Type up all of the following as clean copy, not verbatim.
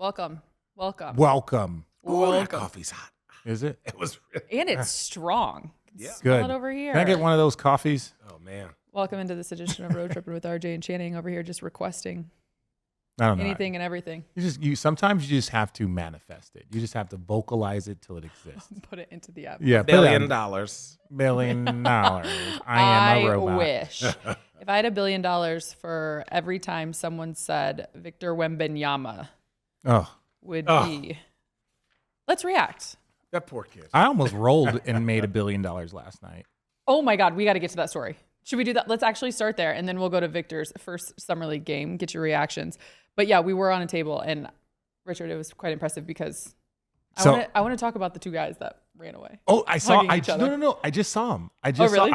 Welcome. Ooh, that coffee's hot. Is it? It was really And it's strong. Yeah. Smell Good. it over here. Can I get one of those coffees? Oh man. Welcome into this edition of Road Trippin with RJ and Channing over here just requesting I don't know. anything and everything. Sometimes you just have to manifest it. You just have to vocalize it till it exists. Put it into the app. Yeah, $1 billion. $1 billion. I am a robot. wish. If I had $1 billion for every time someone said Victor Wembanyama Oh, would Oh. be. Let's react. That poor kid. I almost rolled and made $1 billion last night. Oh my God, we got to get to that story. Should we do that? Let's actually start there, and then we'll go to Victor's first Summer League game, get your reactions. But yeah, we were on a table, and Richard, it was quite impressive because I want to talk about the two guys that ran away. Oh, I saw. Hugging each other. No. I just saw him. I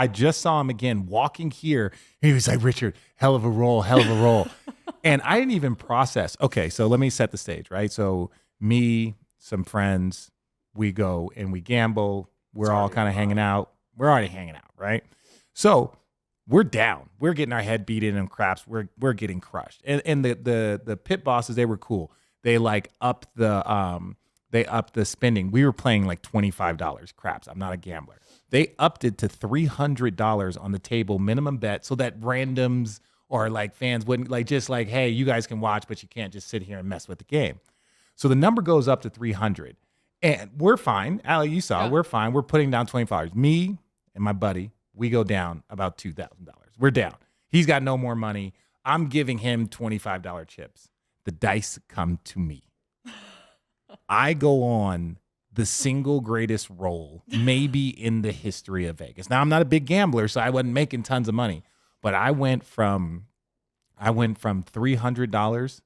just saw him again walking here. He was like, Richard, hell of a roll. And I didn't even process. Okay, so let me set the stage, right? So me, some friends, we go and we gamble. We're all kind of hanging out. We're already hanging out, right? So we're down. We're getting our head beat in and craps. We're getting crushed. And the pit bosses, they were cool. They like upped the spending. We were playing like $25 craps. I'm not a gambler. They upped it to $300 on the table minimum bet so that randoms or like fans wouldn't like just like, hey, you guys can watch, but you can't just sit here and mess with the game. So the number goes up to 300. And we're fine. Allie, you saw, we're fine. We're putting down $25. Me and my buddy, we go down about $2,000. We're down. He's got no more money. I'm giving him $25 chips. The dice come to me. I go on the single greatest roll maybe in the history of Vegas. Now, I'm not a big gambler, so I wasn't making tons of money. But I went from $300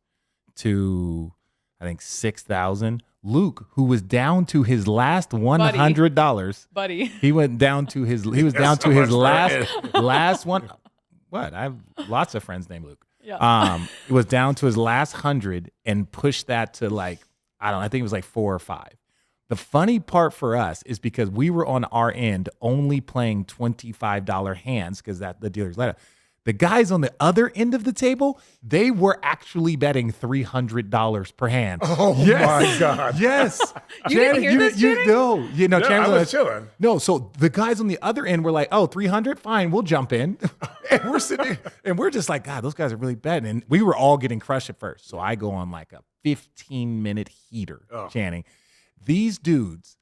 to I think $6,000. Luke, who was down to his last $100, Buddy. he was down to his last one. What? I have lots of friends named Luke. Yeah. It was down to his last 100 and pushed that to like, I don't know, I think it was like 4 or 5. The funny part for us is because we were on our end only playing $25 hands because that the dealers let us. The guys on the other end of the table, they were actually betting $300 per hand. Oh my God. Yes. You didn't hear this, Channing? I was chilling. No, so the guys on the other end were like, oh, 300? Fine, we'll jump in. And we're sitting there, and we're just like, God, those guys are really betting. And we were all getting crushed at first. So I go on like a 15-minute heater, Channing. These dudes,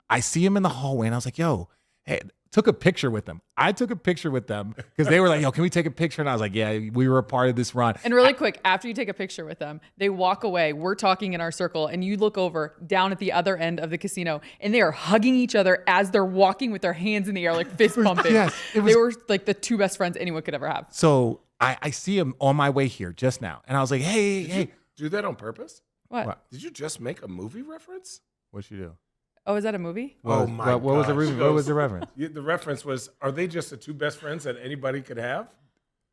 I see them in the hallway, and I was like, yo, hey, took a picture with them. I took a picture with them because they were like, yo, can we take a picture? And I was like, yeah, we were a part of this run. And really quick, after you take a picture with them, they walk away. We're talking in our circle, and you look over down at the other end of the casino, and they are hugging each other as they're walking with their hands in the air, like fist pumping. Yes, they were like the two best friends anyone could ever have. So I see him on my way here just now. And I was like, hey. You do that on purpose? What? Did you just make a movie reference? What'd you do? Oh, is that a movie? Oh my God. What was the reference? The reference was, are they just the two best friends that anybody could have?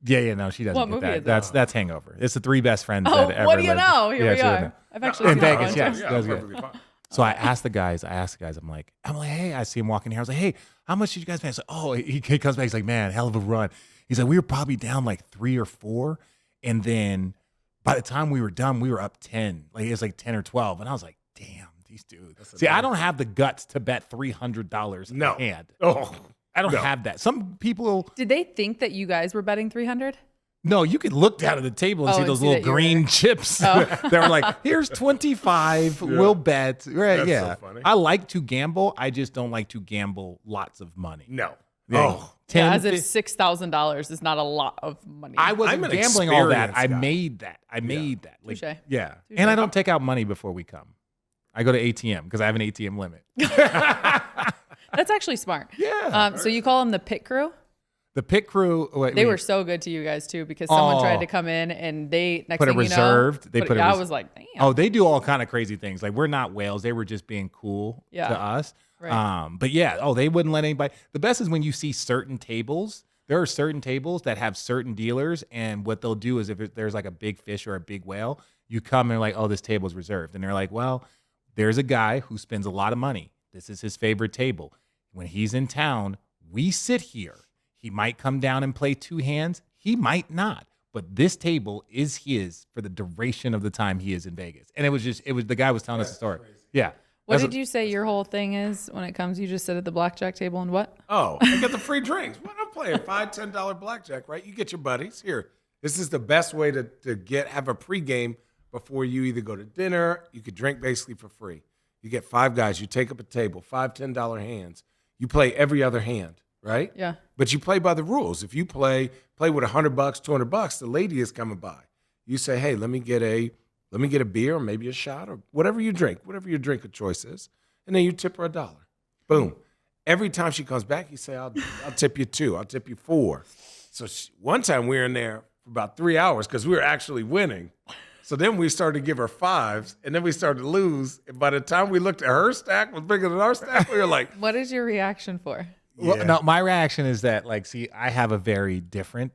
Yeah, no, she doesn't What get movie that. is it? That's Hangover. It's the 3 best friends Oh, that ever what do you lived. know? Here we she are. doesn't. I've actually In seen that Vegas, one. yes. Yeah, That was good. perfectly fine. So I asked the guys, I'm like, hey, I see him walking here. I was like, hey, how much did you guys pay? I was like, oh, he comes back. He's like, man, hell of a run. He's like, we were probably down like 3 or 4. And then by the time we were done, we were up 10. Like it was like 10 or 12. And I was like, damn. These dudes. See, I don't have the guts to bet $300 a hand. Oh, I don't have that. Some people. Did they think that you guys were betting 300? No, you could look down at the table and see and those see little that you green were- chips that were like, here's 25. We'll bet. Right? That's yeah. so funny. I like to gamble. I just don't like to gamble lots of money. no. Yeah. Oh, 10, As if 15 $6,000 is not a lot of money. I wasn't I'm an gambling all that. experienced I guy. made that. I made that. Like, Touche. yeah. And I don't take out money before we come. I go to ATM because I have an ATM limit. That's actually smart. Yeah. So you call them the pit crew? The pit crew. They were so good to you guys too because someone tried to come in and they next Put it thing reserved. You know, They put it I res- was like, damn. Oh, they do all kind of crazy things. Like we're not whales. They were just being cool Yeah. to us. Right. But yeah, they wouldn't let anybody. The best is when you see certain tables. There are certain tables that have certain dealers, and what they'll do is if there's like a big fish or a big whale, you come and they're like, oh, this table is reserved. And they're like, well, there's a guy who spends a lot of money. This is his favorite table. When he's in town, we sit here. He might come down and play 2 hands. He might not. but this table is his for the duration of the time he is in Vegas. And it was the guy was telling us the story. Crazy. Yeah. What did you say your whole thing is when it comes? You just sit at the blackjack table and what? Oh, I get the free drinks. When I'm playing $5, $10 blackjack, right? You get your buddies. Here, this is the best way to have a pregame before you either go to dinner. You could drink basically for free. You get 5 guys. You take up a table, $5, $10 hands. You play every other hand, right? Yeah. But you play by the rules. If you play with $100, $200, the lady is coming by. You say, hey, let me get a beer or maybe a shot or whatever you drink, whatever your drink of choice is. And then you tip her $1. Boom. Every time she comes back, you say, I'll tip you 2. I'll tip you 4. So one time we were in there for about 3 hours because we were actually winning. So then we started to give her 5s, and then we started to lose. And by the time we looked at her stack was bigger than our stack, we were like, What is your reaction for? Well, no, my reaction is that I have a very different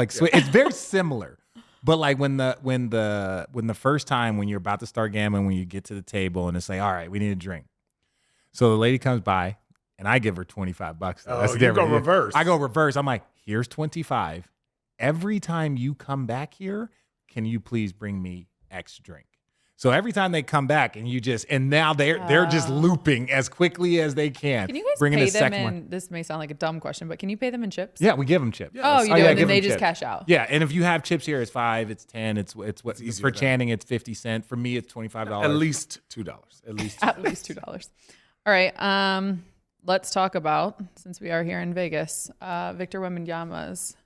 so it's very similar. But like when the first time when you're about to start gambling, when you get to the table and it's like, all right, we need a drink. So the lady comes by and I give her $25. oh, you go reverse. I go reverse. I'm like, here's 25. Every time you come back here, can you please bring me X drink? So every time they come back and now they're just looping as quickly as they can. Can you guys pay them in, this may sound like a dumb question, but can you pay them in chips? Yeah, we give them chips. Oh, you do, and then they just cash out. Yeah, and if you have chips here, it's 5, it's 10, it's what for Channing, it's 50 cents. For me, it's $25. At least $2. At least $2. All right, let's talk about, since we are here in Vegas, Victor Wembanyama's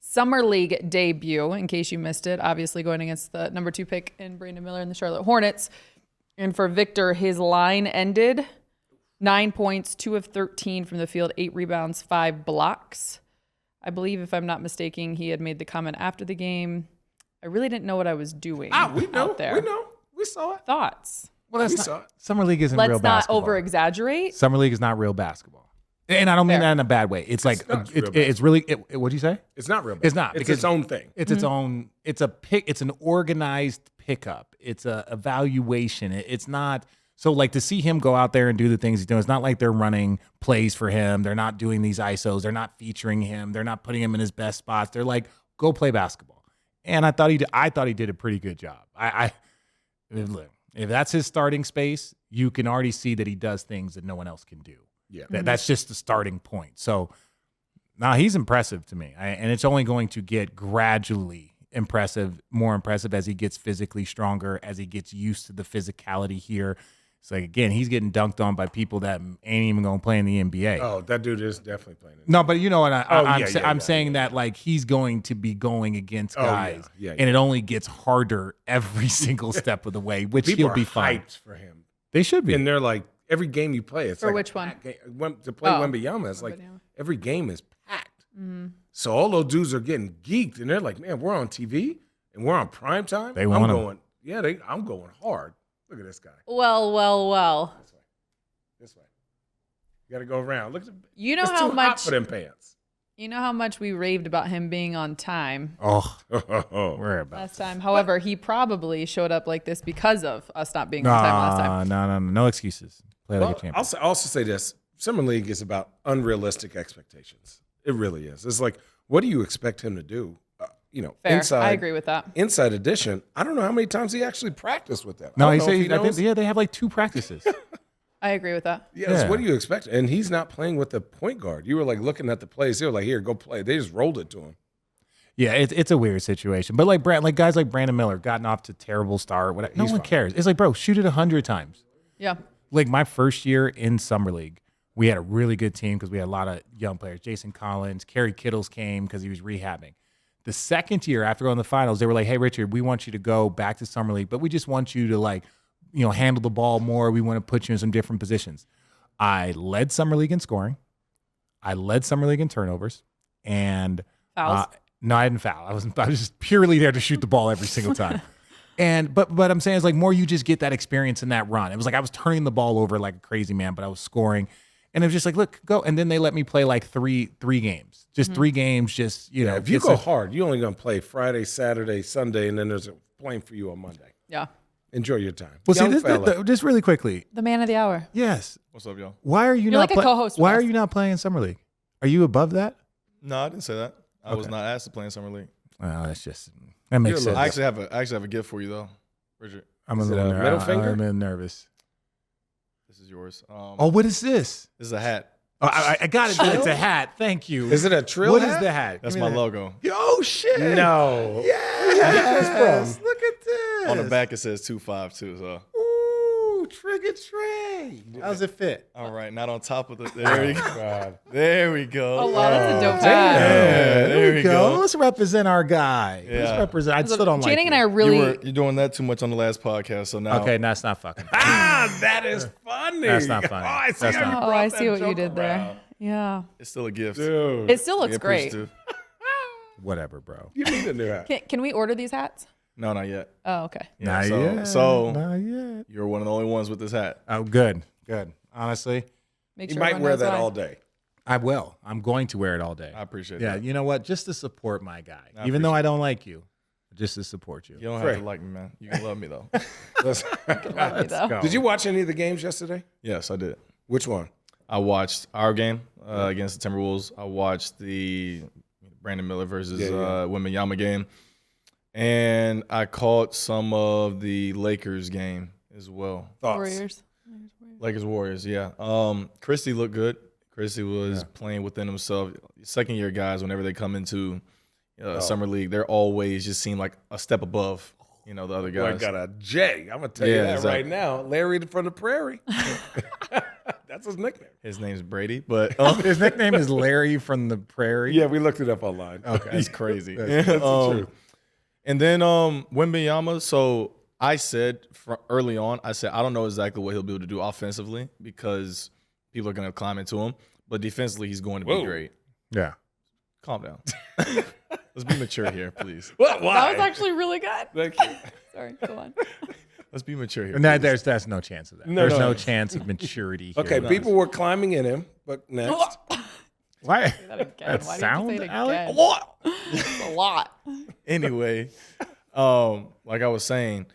Summer League debut, in case you missed it, obviously going against the number 2 pick in Brandon Miller and the Charlotte Hornets. And for Victor, his line ended 9 points, 2 of 13 from the field, 8 rebounds, 5 blocks. I believe, if I'm not mistaken, he had made the comment after the game, I really didn't know what I was doing out there. We know. We saw it. Thoughts? Well, Summer League isn't real basketball. Let's not over-exaggerate. Summer League is not real basketball. And I don't mean that in a bad way. It's like it's really. What'd you say? It's not real. It's not. It's its own thing. It's its own. It's a pick. It's an organized pickup. It's a evaluation. It's not. So like to see him go out there and do the things he's doing. It's not like they're running plays for him. They're not doing these ISOs. They're not featuring him. They're not putting him in his best spots. They're like, go play basketball. And I thought he did a pretty good job. Look, if that's his starting space, you can already see that he does things that no one else can do. Yeah, that's just the starting point. So now he's impressive to me, and it's only going to get gradually more impressive as he gets physically stronger, as he gets used to the physicality here. It's like, again, he's getting dunked on by people that ain't even going to play in the NBA. Oh, that dude is definitely playing. No, but you know what? I'm saying that like he's going to be going against guys, and it only gets harder every single step of the way, which people he'll be fine. Hyped for him. They should be, and they're like. Every game you play, it's for like which one? To play Wembanyama, it's like every game is packed. Mm-hmm. So all those dudes are getting geeked, and they're like, "Man, we're on TV and we're on prime time." I'm going hard. Look at this guy. Well. This way. You got to go around. Look at you know it's how too much hot for them pants. You know how much we raved about him being on time. We're about last time. However, he probably showed up like this because of us not being on time last time. No excuses. Play like a champion. I'll also say this: Summer League is about unrealistic expectations. It really is. It's like, what do you expect him to do? Fair. Inside. I agree with that. Inside edition. I don't know how many times he actually practiced with them. No, I think they have like 2 practices. I agree with that. Yes. What do you expect? And he's not playing with the point guard. You were like looking at the plays. They were like, here, go play. They just rolled it to him. Yeah, it's a weird situation. But like guys like Brandon Miller gotten off to terrible start. Whatever. No one cares. It's like, bro, shoot it 100 times. Yeah. Like my first year in Summer League, we had a really good team because we had a lot of young players. Jason Collins, Kerry Kittles came because he was rehabbing. The second year after going to the finals, they were like, hey, Richard, we want you to go back to Summer League, but we just want you to handle the ball more. We want to put you in some different positions. I led Summer League in scoring. I led Summer League in turnovers. And fouls? No, I didn't foul. I was just purely there to shoot the ball every single time. But I'm saying it's like more you just get that experience in that run. It was like I was turning the ball over like a crazy man, but I was scoring. And it was just like, look, go. And then they let me play like three games. Just 3 games, just, if you go hard, you're only going to play Friday, Saturday, Sunday, and then there's a playing for you on Monday. Yeah. Enjoy your time. Well, see, just really quickly. The man of the hour. Yes. What's up, y'all? Why are you You're not like a co-host. Why are you not playing in Summer League? Are you above that? No, I didn't say that. I was not asked to play in Summer League. That makes sense. I actually have a gift for you though, Richard. I'm a little middle finger. I'm a little nervous. This is yours. What is this? This is a hat. Oh, I got it. It's a hat. Thank you. Is it a trill What hat? is the hat? That's my logo. Oh shit! No. Yes. Look at this. On the back it says 252. So. Ooh, Trigger Trey. How's it fit? All right, not on top of the. There we go. There we go. Oh wow, that's a dope hat. Yeah, there we go. Let's represent our guy. Yeah. Let's represent. I still don't like Channing you. and I are really. You're doing that too much on the last podcast, so now. Okay, that's not fucking. That is funny. That's not funny. Oh, I see That's how you not- Oh, brought I that see what you joke did there. around. Yeah. It's still a gift. Dude. It still looks Yeah, great. appreciative. Whatever, bro. You need a new hat. Can we order these hats? No, not yet. Oh, okay. Yeah, Not so, yet. So Not yet. you're one of the only ones with this hat. Oh, good. Honestly, Make You sure might everyone wear knows that why. all day. I will. I'm going to wear it all day. I appreciate Yeah, that. you know what? Just to support my guy, I even though I appreciate don't like you, just to support you. You don't Frey. have to like me, man. You can love me though. Listen. Love me, though. go. Did you watch any of the games yesterday? Yes, I did. Which one? I watched our game against the Timberwolves. I watched the Brandon Miller versus Wembanyama game, and I caught some of the Lakers game as well. Thoughts? Warriors. Lakers Warriors, yeah. Christie looked good. Christie was playing within himself. Second year guys, whenever they come into summer league, they're always just seem like a step above, the other Boy, I guys. got a J. I'm gonna tell you that exactly. right now. Larry from the Prairie. That's his nickname. His name's Brady, but His nickname is Larry from the Prairie. Yeah, we looked it up online. Okay. he's crazy. That's the truth. And then Wembanyama. So I said early on, I don't know exactly what he'll be able to do offensively because people are going to climb into him. But defensively, he's going to be great. Yeah. Calm down. Let's be mature here, please. Well, why? That was actually really good. Thank you. Sorry, go on. Let's be mature here. And that's no chance of that. No, There's no. no chance of maturity here. Okay, people were climbing in him, but next. Why? Say that again. That Why sound, do you say it Allie? again? It's a lot. Anyway, like I was saying,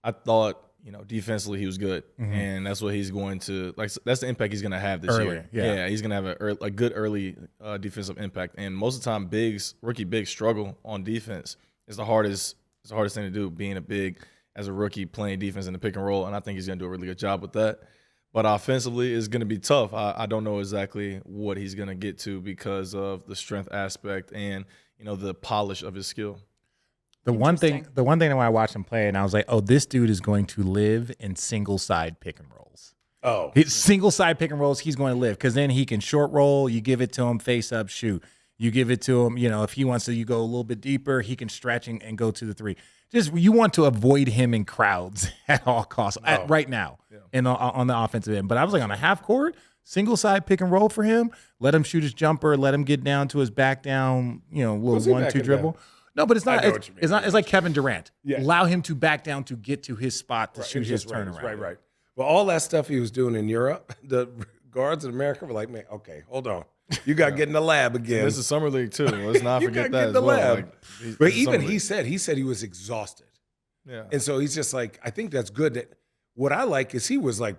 I thought, defensively he was good, and that's what he's going to that's the impact he's going to have this Early, year. yeah. He's going to have a good early defensive impact, and most of the time, rookie bigs struggle on defense. It's the hardest thing to do, being a big as a rookie playing defense in the pick and roll, and I think he's going to do a really good job with that. But offensively, it's going to be tough. I don't know exactly what he's going to get to because of the strength aspect and the polish of his skill. The one thing Interesting. when I watched him play, and I was like, oh, this dude is going to live in single side pick and rolls. Oh, Single side pick and rolls, he's going to live because then he can short roll. You give it to him, face up, shoot. You give it to him, if he wants to, you go a little bit deeper. He can stretch and go to the three. Just you want to avoid him in crowds at all costs right now on the offensive end. But I was like on a half court, single side pick and roll for him. Let him shoot his jumper. Let him get down to his back down. Little Was he 1-2 backing dribble. down? No, but it's not. I know what you mean. It's like Kevin Durant. Yeah. Allow him to back down to get to his spot to shoot It's his just turnaround. Right. Well, all that stuff he was doing in Europe, the guards in America were like, man, okay, hold on. You got to get in the lab again. This is summer league too. Let's not You forget gotta that get as the well. lab. This But is even summer he league. said he was exhausted. Yeah. And so he's just like, I think that's good. That what I like is he was like,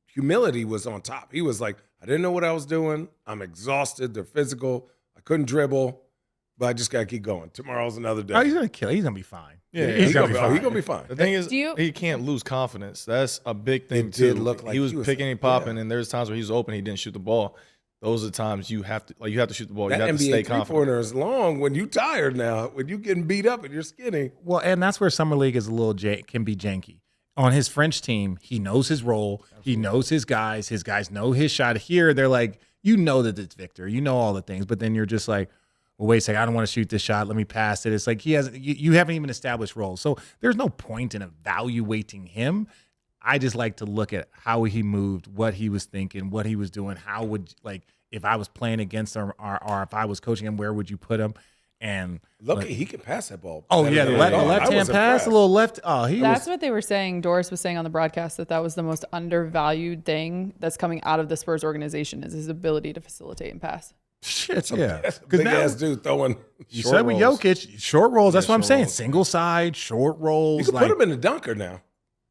humility was on top. He was like, I didn't know what I was doing. I'm exhausted. They're physical. I couldn't dribble, but I just got to keep going. Tomorrow's another day. Oh, he's gonna kill. He's gonna be fine. Yeah, he's gonna gonna be be, fine. he gonna be fine. The thing is, Do you- he can't lose confidence. That's a big thing It too. did look like he was he was- picking and popping, yeah. and there's times where he was open, he didn't shoot the ball. Those are times you have to shoot the ball. That you have to stay NBA confident. three-pointer is long when you tired now, when you getting beat up and you're skinny. Well, and that's where summer league is a little can be janky. On his French team, he knows his role. Absolutely. He knows his guys. His guys know his shot. Here, they're like, that it's Victor. You know all the things, but then you're just like, well, wait a second. I don't want to shoot this shot. Let me pass it. It's like you haven't even established roles. So there's no point in evaluating him. I just like to look at how he moved, what he was thinking, what he was doing. How would if I was playing against him or if I was coaching him, where would you put him? And Look, he can pass that ball. oh yeah, the left hand pass, a little left. Oh, That's what they were saying. Doris was saying on the broadcast that was the most undervalued thing that's coming out of the Spurs organization is his ability to facilitate and pass. Shit, yeah. Big now- ass dude throwing. You short said with rolls. Jokic, short rolls. That's what I'm short saying. rolls. Single side, short rolls. You can put him in the dunker now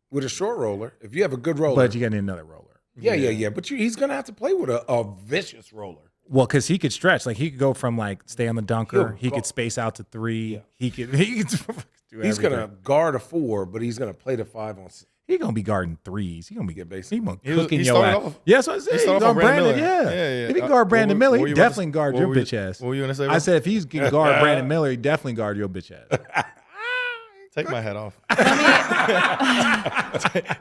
with a short roller if you have a good roller. but you got to need another roller. yeah. But he's gonna have to play with a vicious roller. Well, because he could stretch. Like he could go from like stay on the dunker. He could space out to 3. Yeah. He could do He's everything. gonna guard a 4, but he's gonna play the 5 on. He gonna be guarding 3s. He gonna be basically. cooking he your started ass. off- Yeah, that's what I said. he He started off guard on Brandon Brandon. Miller. Yeah. Yeah. If he guard Brandon Miller, he definitely guard what your were you- bitch ass. What were you gonna say? I said if he's can guard Brandon Miller, he definitely guard your bitch ass. Take my hat off.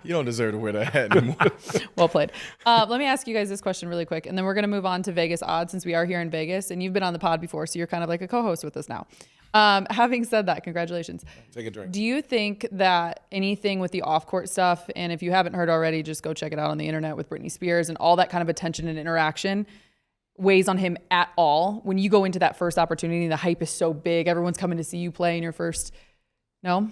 You don't deserve to wear that hat anymore. Well played. Let me ask you guys this question really quick, and then we're going to move on to Vegas odds since we are here in Vegas, and you've been on the pod before, so you're kind of like a co-host with us now. Having said that, congratulations. Take a drink. Do you think that anything with the off-court stuff, and if you haven't heard already, just go check it out on the internet with Britney Spears and all that kind of attention and interaction, weighs on him at all? When you go into that first opportunity, the hype is so big, everyone's coming to see you play in your first. No?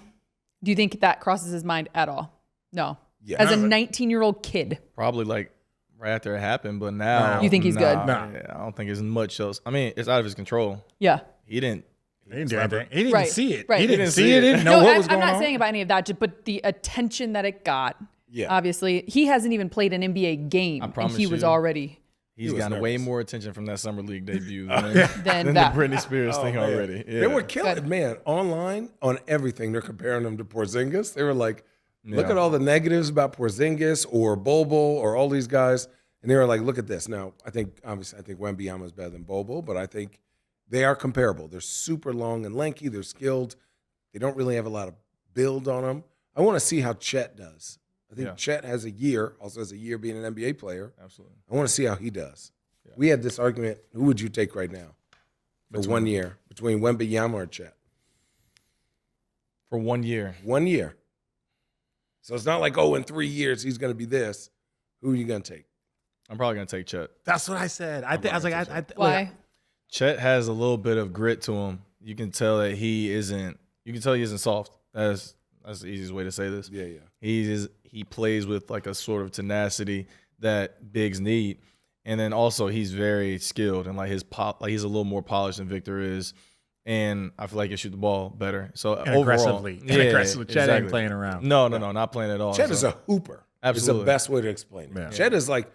Do you think that crosses his mind at all? No. Yeah. As a 19-year-old kid. Probably like right after it happened, but now You think he's good? Nah, I don't think it's much else. I mean, it's out of his control. Yeah. He didn't. He didn't do anything. He didn't Right. see it. Right. He didn't He see it. didn't Didn't know what was I'm going on. not saying about any of that, but the attention that it got. Yeah. Obviously, he hasn't even played an NBA game, I and promise he was you. already He's was gotten way nervous. more attention from that summer league debut than than the that. Britney Spears thing man. already. Yeah. They were killing Good. man online on everything. They're comparing him to Porzingis. They were like, look Yeah. at all the negatives about Porzingis or Bobo or all these guys, and they were like, look at this. Now, obviously, I think Wembanyama is better than Bobo, but I think they are comparable. They're super long and lanky. They're skilled. They don't really have a lot of build on them. I want to see how Chet does. I think Yeah. Chet also has a year being an NBA player. Absolutely. I want to see how he does. We had this argument, who would you take right now for 1 year between Wembanyama or Chet? For 1 year. 1 year. So it's not like, in 3 years he's going to be this. Who are you going to take? I'm probably gonna take Chet. That's what I said. I was like, Why? Chet has a little bit of grit to him. You can tell that he isn't. You can tell he isn't soft. That's the easiest way to say this. Yeah. He plays with like a sort of tenacity that bigs need, and then also he's very skilled and like he's a little more polished than Victor is, and I feel like he shoot the ball better. So and overall, aggressively. Chet ain't playing around. No, not playing at all. Chet So- is a hooper. Absolutely. It's the best way to explain it. Yeah. Chet is like,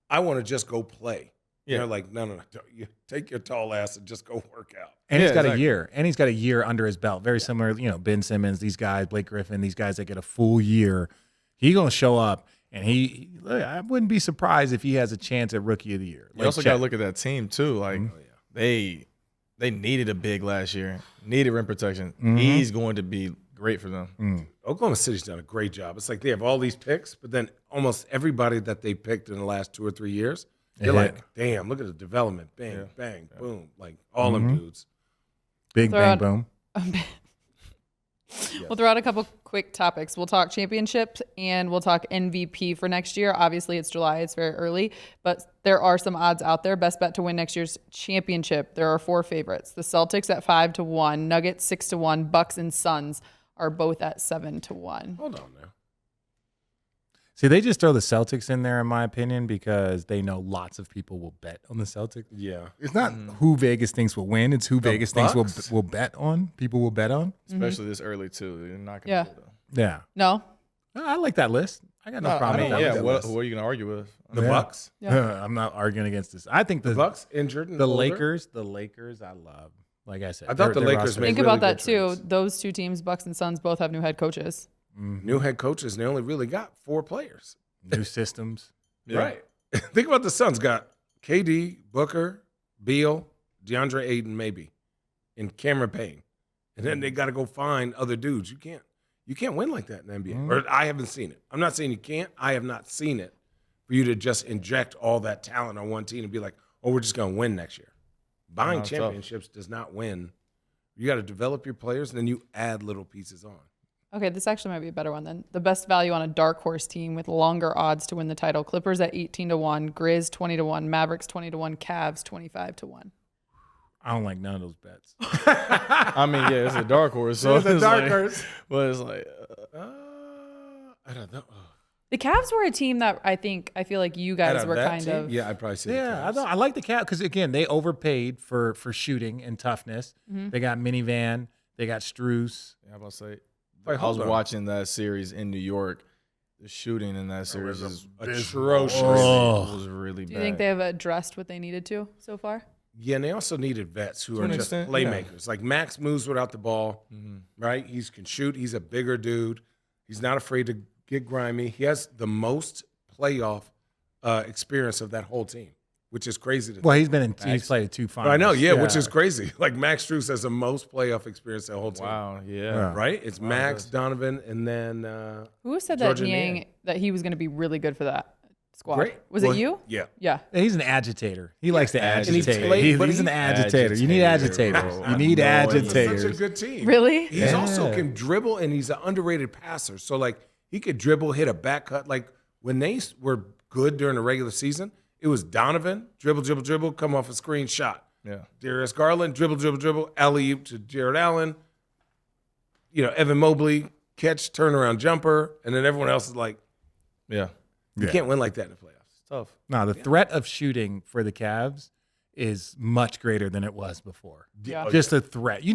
I want to just go play. Yeah. They're like, no. Don't you take your tall ass and just go work out. And he's Yeah, got exactly. a year. And he's got a year under his belt. Very similar, Ben Simmons, these guys, Blake Griffin, these guys that get a full year. He's going to show up, and I wouldn't be surprised if he has a chance at Rookie of the Year. You also got to look at that team too. Like they needed a big last year, needed rim protection. He's going to be great for them. Oklahoma City's done a great job. It's like they have all these picks, but then almost everybody that they picked in the last 2 or 3 years, they're Yeah. like, damn, look at the development. Bang, bang, boom. Like all them dudes. Big Throw bang out- boom. We'll throw out a couple quick topics. We'll talk championships and we'll talk MVP for next year. Obviously, it's July. It's very early, but there are some odds out there. Best bet to win next year's championship. There are 4 favorites. The Celtics at 5-1, Nuggets 6-1, Bucks and Suns are both at 7-1. Hold on now. See, they just throw the Celtics in there, in my opinion, because they know lots of people will bet on the Celtics. Yeah. It's not who Vegas thinks will win. It's who Vegas thinks Bucks? will bet on. People will bet on. Especially this early too. You're not gonna Yeah. do it, though. Yeah. No? I like that list. I got no I problem mean, with like that that what list. are you gonna argue with? The Yeah. Bucks? I'm not arguing against this. I think The Bucks injured and the older? Lakers, I love. Like I said, I thought the their Lakers roster- made Think really about that good too. trades. Those 2 teams, Bucks and Suns, both have new head coaches. New head coaches, and they only really got 4 players. new systems. Yeah. Right. Think about the Suns got KD, Booker, Beal, DeAndre Ayton, maybe, and Cameron Payne. And then they got to go find other dudes. You can't win like that in the NBA. Or I haven't seen it. I'm not saying you can't. I have not seen it for you to just inject all that talent on one team and be like, oh, we're just going to win next year. Buying No, it's tough. championships does not win. You got to develop your players, and then you add little pieces on. Okay, this actually might be a better one then. The best value on a dark horse team with longer odds to win the title. Clippers at 18-1, Grizz 20-1, Mavericks 20-1, Cavs 25-1one. I don't like none of those bets. I mean, yeah, it's a dark horse. So It's a dark like, horse. But it's like, I don't know. The Cavs were a team that I feel like you guys Out of were that kind team, of. Yeah, I'd probably say the Yeah, Cavs. I like the Cavs because again they overpaid for shooting and toughness. They got Minivan, they got Strus. how about to say? Wait, I was hold on. watching that series in New York, The shooting in that series is atrocious. It was really bad. Do you think they have addressed what they needed to so far? Yeah, and they also needed vets who are an just extent, playmakers. Like Max moves without the ball, right? He can shoot. He's a bigger dude. He's not afraid to get grimy. He has the most playoff experience of that whole team, which is crazy to Well, think. he's played 2 finals. I know, which is crazy. Like Max Strus has the most playoff experience of the whole team. Wow, yeah. Right? It's Max, Donovan, and then Who said Georgia that Niang. Niang that he was going to be really good for that squad? Great. Was Well, it you? Yeah. Yeah. He's an agitator. He likes to And he agitate. played- but He's an he- agitator. You need Agitator, agitators. bro. You need I know it. It's agitators. such a good team. Really? He's also can dribble, and he's an underrated passer. So, like, he could dribble, hit a back cut. Like, when they were good during the regular season, it was Donovan, dribble, come off a screen, shot. Yeah. Darius Garland, dribble, alley-oop to Jared Allen. Evan Mobley, catch, turnaround jumper. And then everyone else is like, Yeah. you can't win like that in the playoffs. It's tough. No, the threat of shooting for the Cavs is much greater than it was before. Yeah. Just a threat. You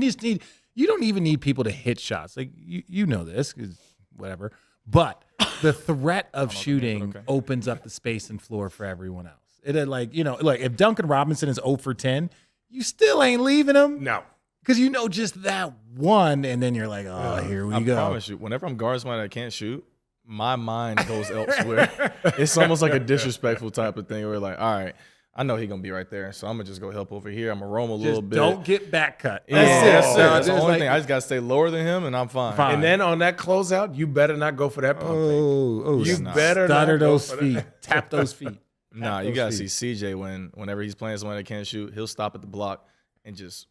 don't even need people to hit shots. Like you know this, 'cause whatever. But the threat of shooting opens up the space and floor for everyone else. It if Duncan Robinson is 0 for 10, you still ain't leaving him. No. Because just that one, and then you're like, oh, here we go. I promise you, whenever I'm guarding somebody that can't shoot, my mind goes elsewhere. It's almost like a disrespectful type of thing where like, all right, I know he's going to be right there, so I'm going to just go help over here. I'm going to roam a little bit. Don't get back cut. Yeah, that's That's the it. only thing. I just got to stay lower than him, and I'm fine. And then on that closeout, you better not go for that pump fake. You better stutter not go those for feet. that. Tap those feet. Nah, you got to see CJ whenever he's playing someone that can't shoot, he'll stop at the block and just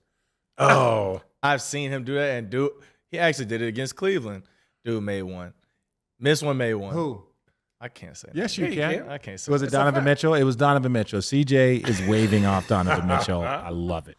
Oh. I've seen him do that and he actually did it against Cleveland. Dude made one. Missed one, made one. Who? I can't say that. Yes, you can. I can't say Was it Donovan Mitchell? It was Donovan Mitchell. CJ is waving off Donovan Mitchell. I love it.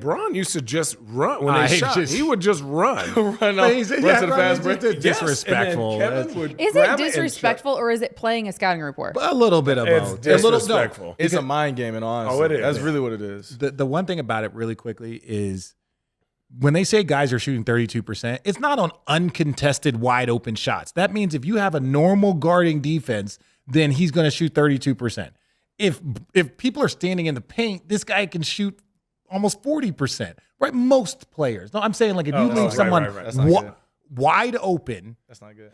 Braun used to just run when they he shot. just- He would just run. run to the fast break. Disrespectful. Yes, and then Kevin would Is grab it and disrespectful or is it playing a scouting report? A little bit of It's both. disrespectful. It's a mind game, and honestly, it is. that's really what it is. The one thing about it really quickly is when they say guys are shooting 32%, it's not on uncontested wide open shots. That means if you have a normal guarding defense, then he's going to shoot 32%. If people are standing in the paint, this guy can shoot almost 40%, right? Most players. No, I'm saying like if you leave someone That's not good. wide open, That's not good.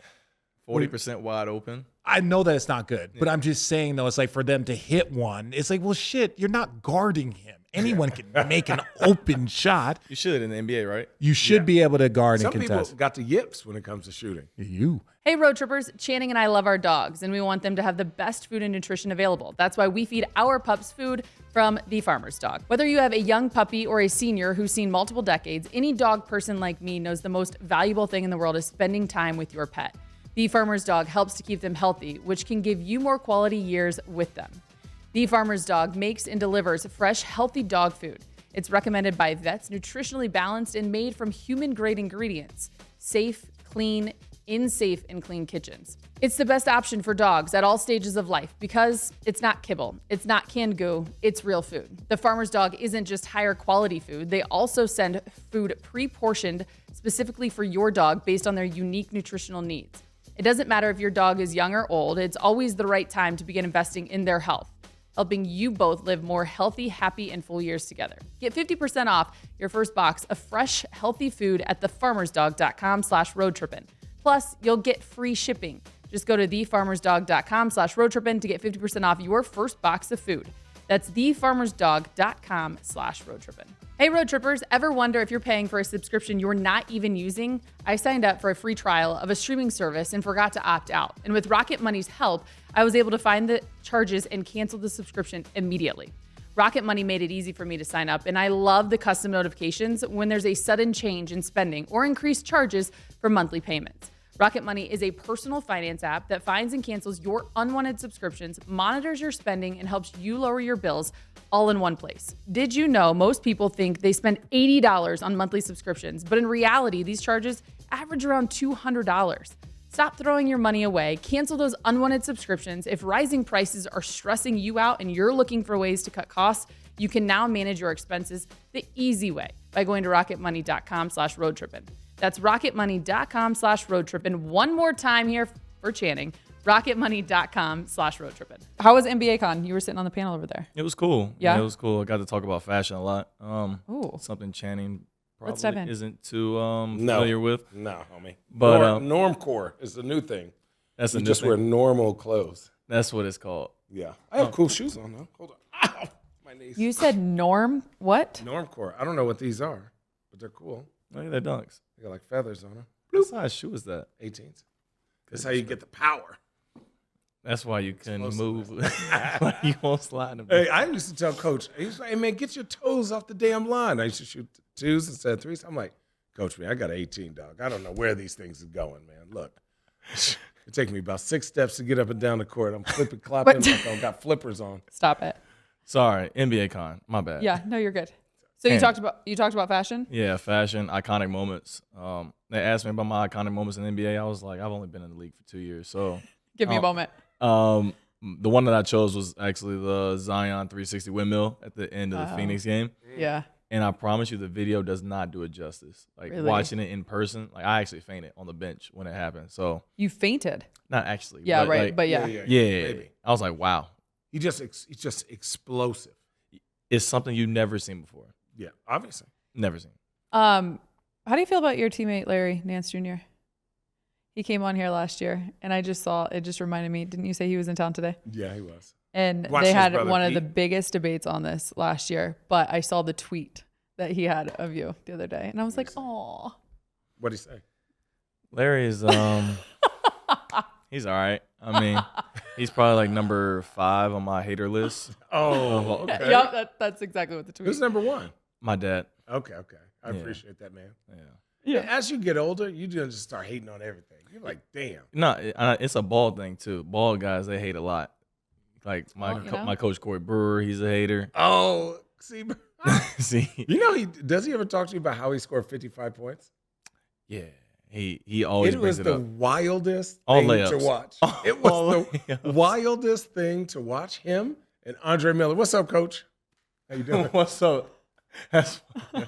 40% wide open. I know that it's not good, but I'm just saying though, it's like for them to hit one, it's like, well, shit, you're not guarding him. Anyone can make an open shot. You should in the NBA, right? You should be able to guard Some and contest. people got the yips when it comes to shooting. You. Hey, Road Trippers, Channing and I love our dogs, and we want them to have the best food and nutrition available. That's why we feed our pups food from The Farmer's Dog. Whether you have a young puppy or a senior who's seen multiple decades, any dog person like me knows the most valuable thing in the world is spending time with your pet. The Farmer's Dog helps to keep them healthy, which can give you more quality years with them. The Farmer's Dog makes and delivers fresh, healthy dog food. It's recommended by vets, nutritionally balanced, and made from human-grade ingredients. Safe, clean, in safe and clean kitchens. It's the best option for dogs at all stages of life because it's not kibble, it's not canned goo, it's real food. The Farmer's Dog isn't just higher quality food, they also send food pre-portioned specifically for your dog based on their unique nutritional needs. It doesn't matter if your dog is young or old, it's always the right time to begin investing in their health, helping you both live more healthy, happy, and full years together. Get 50% off your first box of fresh, healthy food at thefarmersdog.com/roadtrippin. Plus, you'll get free shipping. Just go to thefarmersdog.com/roadtrippin to get 50% off your first box of food. That's thefarmersdog.com/roadtrippin. Hey, Road Trippers, ever wonder if you're paying for a subscription you're not even using? I signed up for a free trial of a streaming service and forgot to opt out. And with Rocket Money's help, I was able to find the charges and cancel the subscription immediately. Rocket Money made it easy for me to sign up, and I love the custom notifications when there's a sudden change in spending or increased charges for monthly payments. Rocket Money is a personal finance app that finds and cancels your unwanted subscriptions, monitors your spending, and helps you lower your bills all in one place. Did you know most people think they spend $80 on monthly subscriptions, but in reality, these charges average around $200. Stop throwing your money away. Cancel those unwanted subscriptions. If rising prices are stressing you out and you're looking for ways to cut costs, you can now manage your expenses the easy way by going to rocketmoney.com/roadtrippin. That's rocketmoney.com/roadtrippin. One more time here for Channing. Rocketmoney.com/roadtrippin. How was NBA Con? You were sitting on the panel over there. It was cool. Yeah? It was cool. I got to talk about fashion a lot. Ooh. Something Channing Let's dive probably in. isn't too familiar with. No, homie. But normcore is the new thing. That's You a new just thing. wear normal clothes. That's what it's called. Yeah. I have cool shoes on, though. Hold on. Ow! My knees. You said norm what? Normcore. I don't know what these are, but they're cool. Look at that dunks. They got like feathers on them. What size shoe is that? 18s. That's how you get the power. That's why you couldn't move. Like you won't slide them. Hey, I used to tell Coach, he was like, hey, man, get your toes off the damn line. I used to shoot 2s instead of 3s. I'm like, Coach, man, I got an 18, dog. I don't know where these things are going, man. Look, it takes me about 6 steps to get up and down the court. I'm flipping, clapping. Like I got flippers on. Stop it. Sorry, NBA Con. My bad. Yeah, no, you're good. So you talked about fashion? Yeah, fashion, iconic moments. They asked me about my iconic moments in the NBA. I was like, I've only been in the league for 2 years, so Give me a moment. the one that I chose was actually the Zion 360 windmill at the end of the Phoenix game. Yeah. And I promise you, the video does not do it justice. Like Really? watching it in person, like I actually fainted on the bench when it happened. So You fainted. not actually. Yeah, but right. like, But yeah. yeah. I was like, wow, He's just explosive. it's something you've never seen before. Yeah, obviously. Never seen. How do you feel about your teammate Larry Nance Jr.? He came on here last year, and I just saw it. Just reminded me. Didn't you say he was in town today? Yeah, he was. And Watched they his had brother one of the Pete. biggest debates on this last year. But I saw the tweet that he had of you the other day, and I was like, "Oh, What'd he say? Larry is he's all right. I mean, he's probably like number 5 on my hater list. Oh, okay. Yep, that's exactly what the tweet." Who's number 1? My dad. Okay. I Yeah. appreciate that, man. Yeah. As you get older, you just start hating on everything. You're like, damn. No, it's a ball thing too. Ball guys, they hate a lot. Like Well, you know. my coach Corey Brewer, he's a hater. Oh, see, See, you know, does he ever talk to you about how he scored 55 points? yeah, he always It brings was it the up. wildest All thing layups. to watch. It All was the layups. wildest thing to watch him and Andre Miller. What's up, Coach? How you doing? What's up? That's One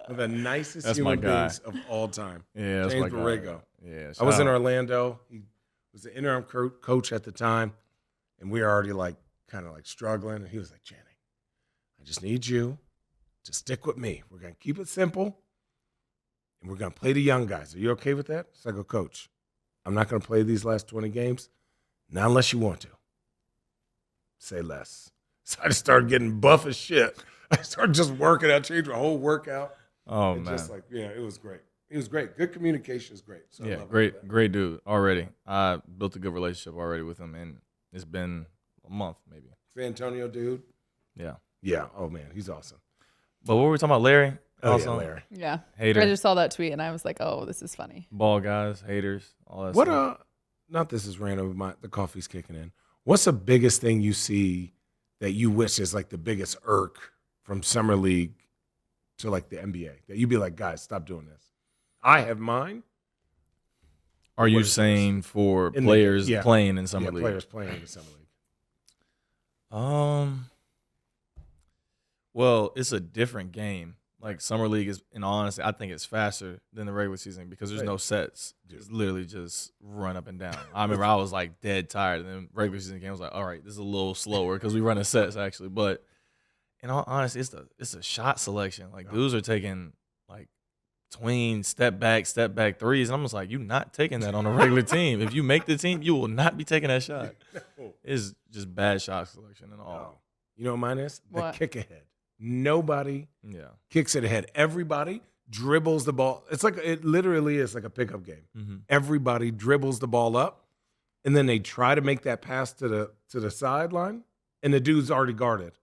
of the nicest That's human my guy. beings of all time. yeah, that's James my guy. Borrego. Yeah, I was in shout out. Orlando. He was the interim coach at the time, and we were already kind of struggling. And he was like, Channing, I just need you to stick with me. We're going to keep it simple, and we're going to play the young guys. Are you okay with that? So I go, Coach, I'm not going to play these last 20 games, not unless you want to. Say less. So I just started getting buff as shit. I started just working out, changed my whole workout. Oh and man, just it was great. It was great. Good communication is great. So I yeah, love great, that. great dude already. I built a good relationship already with him, and it's been a month maybe. San Antonio dude. Yeah. Yeah. Oh man, he's awesome. But what were we talking about, Larry? Oh Also, yeah, Larry. Yeah. Hater. I just saw that tweet, and I was like, "Oh, this is funny." Ball guys, haters, all that What stuff. not this is random, but the coffee's kicking in. What's the biggest thing you see that you wish is like the biggest irk from summer league to like the NBA that you'd be like, guys, stop doing this? I have mine. Are you What is saying for In the- players yeah. playing in summer Yeah, league? players playing in the summer league. Well, it's a different game. Like summer league is, in all honesty, I think it's faster than the regular season because there's no sets. It's literally just run up and down. I remember I was like dead tired, and then regular season game I was like, all right, this is a little slower because we run in sets actually. But in all honesty, it's a shot selection. Like dudes are taking like tween step back threes, and I'm just like, you're not taking that on a regular team. If you make the team, you will not be taking that shot. It's just bad shot selection and all. Oh. You know what mine is? The What? kick ahead. Nobody Yeah. kicks it ahead. Everybody dribbles the ball. It literally is like a pickup game. Mm-hmm. Everybody dribbles the ball up, and then they try to make that pass to the sideline, and the dude's already guarded.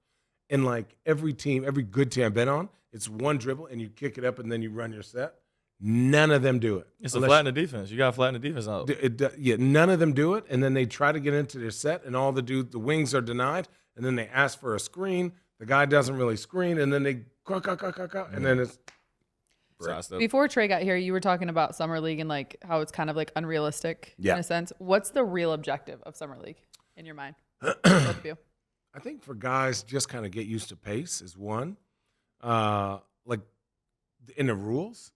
And like every good team I've been on, it's one dribble and you kick it up and then you run your set. None of them do it. It's a flatten the defense. You got to flatten the defense out. None of them do it, and then they try to get into their set, and all the wings are denied, and then they ask for a screen. The guy doesn't really screen, and then they and then it's Sidestep. Before Trey got here, you were talking about summer league and like how it's kind of like unrealistic Yeah. in a sense. What's the real objective of summer league in your mind? Both of you. I think for guys, just kind of get used to pace is one. Like in the rules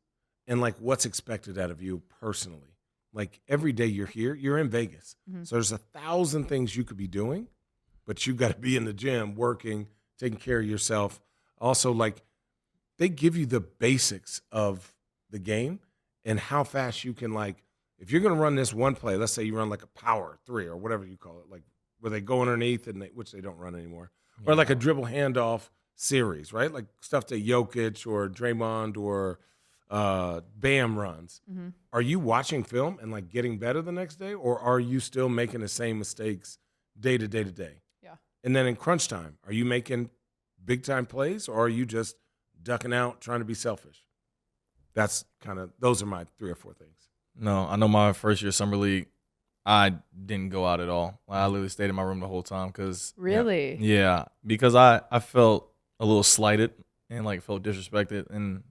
and like what's expected out of you personally. like every day you're here, you're in Vegas. Mm-hmm. So there's 1,000 things you could be doing, but you got to be in the gym working, taking care of yourself. Also, like they give you the basics of the game and how fast you can, like, if you're going to run this one play, let's say you run like a power 3 or whatever you call it, like where they go underneath and which they don't run anymore, or like a dribble handoff series, right? Like stuff that Jokic or Draymond or Bam runs. Mm-hmm. Are you watching film and like getting better the next day, or are you still making the same mistakes day to day to day? Yeah. And then in crunch time, are you making big time plays, or are you just ducking out, trying to be selfish? Those are my 3 or 4 things. No, I know my first year summer league, I didn't go out at all. I literally stayed in my room the whole time because Really? Yeah, because I felt a little slighted and like felt disrespected, and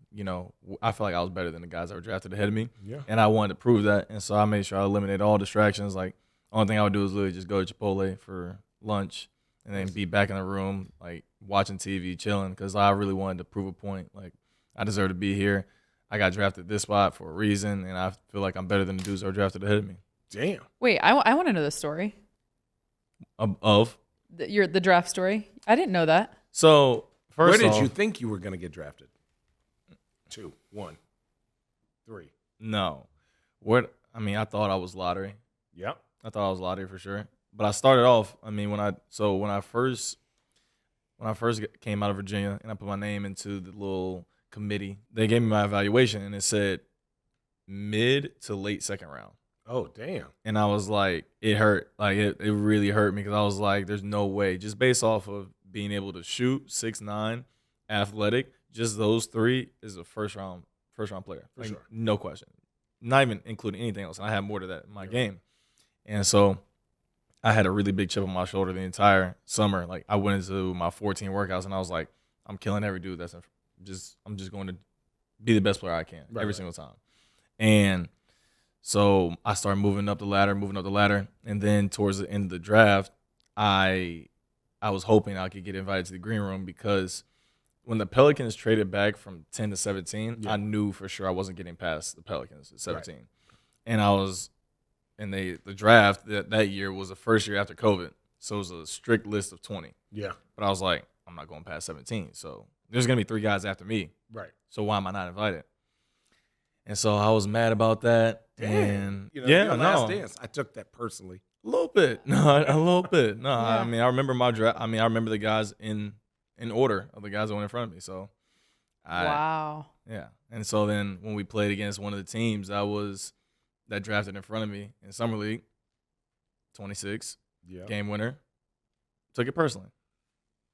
I felt like I was better than the guys that were drafted ahead of me. Yeah. And I wanted to prove that, and so I made sure I eliminated all distractions. Like, only thing I would do is literally just go to Chipotle for lunch and then be back in the room, like watching TV, chilling, because I really wanted to prove a point. Like, I deserve to be here. I got drafted this spot for a reason, and I feel like I'm better than the dudes that were drafted ahead of me. Damn. Wait, I want to know the story. Of? The draft story. I didn't know that. So, first Where off, did you think you were going to get drafted? 2, 1, 3. No. I thought I was lottery. Yep. I thought I was lottery for sure. But I started off, when I first came out of Virginia and I put my name into the little committee, they gave me my evaluation and it said mid to late second round. Oh, damn. And I was like, it hurt. Like, it really hurt me because I was like, there's no way. Just based off of being able to shoot, 6'9", athletic, just those 3 is a first round player. For like, sure. No question. Not even including anything else. And I had more to that in my game. And so I had a really big chip on my shoulder the entire summer. Like, I went into my 14 workouts and I was like, I'm killing every dude I'm just going to be the best player I can every single time. And so I started moving up the ladder. And then towards the end of the draft, I was hoping I could get invited to the green room because when the Pelicans traded back from 10 to 17, I knew for sure I wasn't getting past the Pelicans at 17. Right. And I was – and the draft that year was the first year after COVID. So it was a strict list of 20. Yeah. But I was like, I'm not going past 17. So there's going to be 3 guys after me. Right. So why am I not invited? And so I was mad about that. Damn. And Last Dance, I took that personally. A little bit. No, a little bit. No, yeah. I remember my draft. I remember the guys in order of the guys that went in front of me. So wow. Yeah. And so then when we played against one of the teams that drafted in front of me in Summer League, 26, game winner, took it personally.